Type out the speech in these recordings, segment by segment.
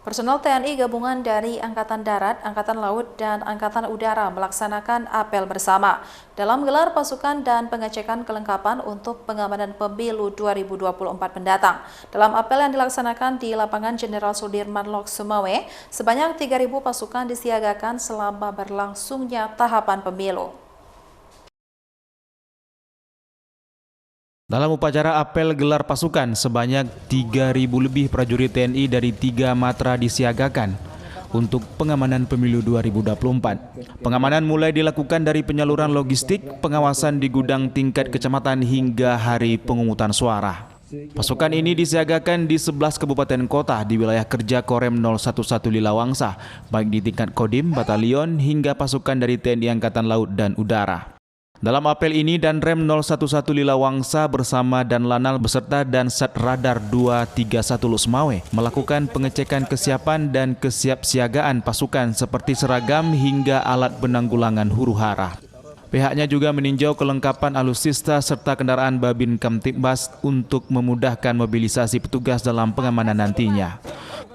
Personel TNI gabungan dari Angkatan Darat, Angkatan Laut, dan Angkatan Udara melaksanakan apel bersama dalam gelar pasukan dan pengecekan kelengkapan untuk pengamanan pemilu 2024 mendatang. Dalam apel yang dilaksanakan di lapangan Jenderal Sudirman Lok Sumawe, sebanyak 3.000 pasukan disiagakan selama berlangsungnya tahapan pemilu. Dalam upacara apel gelar pasukan, sebanyak 3.000 lebih prajurit TNI dari 3 matra disiagakan untuk pengamanan pemilu 2024. Pengamanan mulai dilakukan dari penyaluran logistik, pengawasan di gudang tingkat kecamatan hingga hari pemungutan suara. Pasukan ini disiagakan di 11 kabupaten kota di wilayah kerja Korem 011 Lilawangsa, baik di tingkat Kodim, Batalion, hingga pasukan dari TNI Angkatan Laut dan Udara. Dalam apel ini, Danrem 011 Lilawangsa bersama Danlanal beserta Dansat Radar 231 Lusmawe melakukan pengecekan kesiapan dan kesiapsiagaan pasukan seperti seragam hingga alat penanggulangan huru-hara. Pihaknya juga meninjau kelengkapan alutsista serta kendaraan Babin Kamtibmas untuk memudahkan mobilisasi petugas dalam pengamanan nantinya.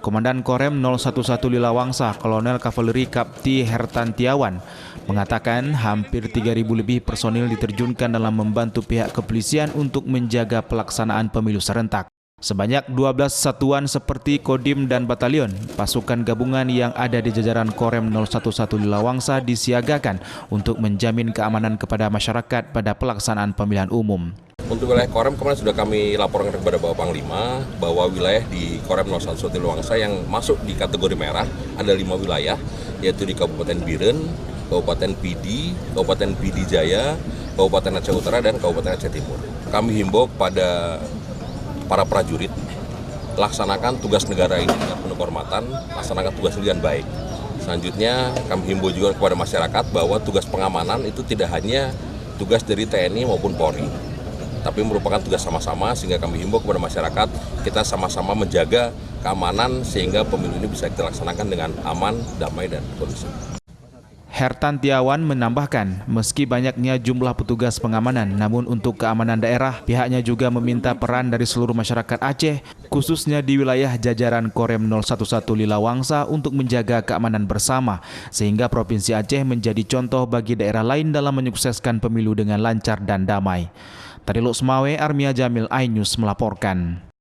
Komandan Korem 011 Lilawangsa, Kolonel Kavaleri Kapti Hertantiawan, mengatakan hampir 3.000 lebih personil diterjunkan dalam membantu pihak kepolisian untuk menjaga pelaksanaan pemilu serentak. Sebanyak 12 satuan seperti Kodim dan Batalion, pasukan gabungan yang ada di jajaran Korem 011 Lilawangsa disiagakan untuk menjamin keamanan kepada masyarakat pada pelaksanaan pemilihan umum. Untuk wilayah Korem kemarin sudah kami laporkan kepada Bapak Panglima bahwa wilayah di Korem 011 Lilawangsa yang masuk di kategori merah ada 5 wilayah, yaitu di Kabupaten Biren, Kabupaten Pidi, Kabupaten Pidi Jaya, Kabupaten Aceh Utara, dan Kabupaten Aceh Timur. Kami himbau pada para prajurit, laksanakan tugas negara ini dengan penuh kehormatan, laksanakan tugas dengan baik. Selanjutnya kami himbau juga kepada masyarakat bahwa tugas pengamanan itu tidak hanya tugas dari TNI maupun Polri, tapi merupakan tugas sama-sama, sehingga kami himbau kepada masyarakat, kita sama-sama menjaga keamanan sehingga pemilu ini bisa dilaksanakan dengan aman, damai, dan kondusif. Hertantiawan menambahkan, meski banyaknya jumlah petugas pengamanan, namun untuk keamanan daerah, pihaknya juga meminta peran dari seluruh masyarakat Aceh, khususnya di wilayah jajaran Korem 011 Lilawangsa untuk menjaga keamanan bersama, sehingga Provinsi Aceh menjadi contoh bagi daerah lain dalam menyukseskan pemilu dengan lancar dan damai. Dari Lusmawe, Armia Jamil, iNews melaporkan.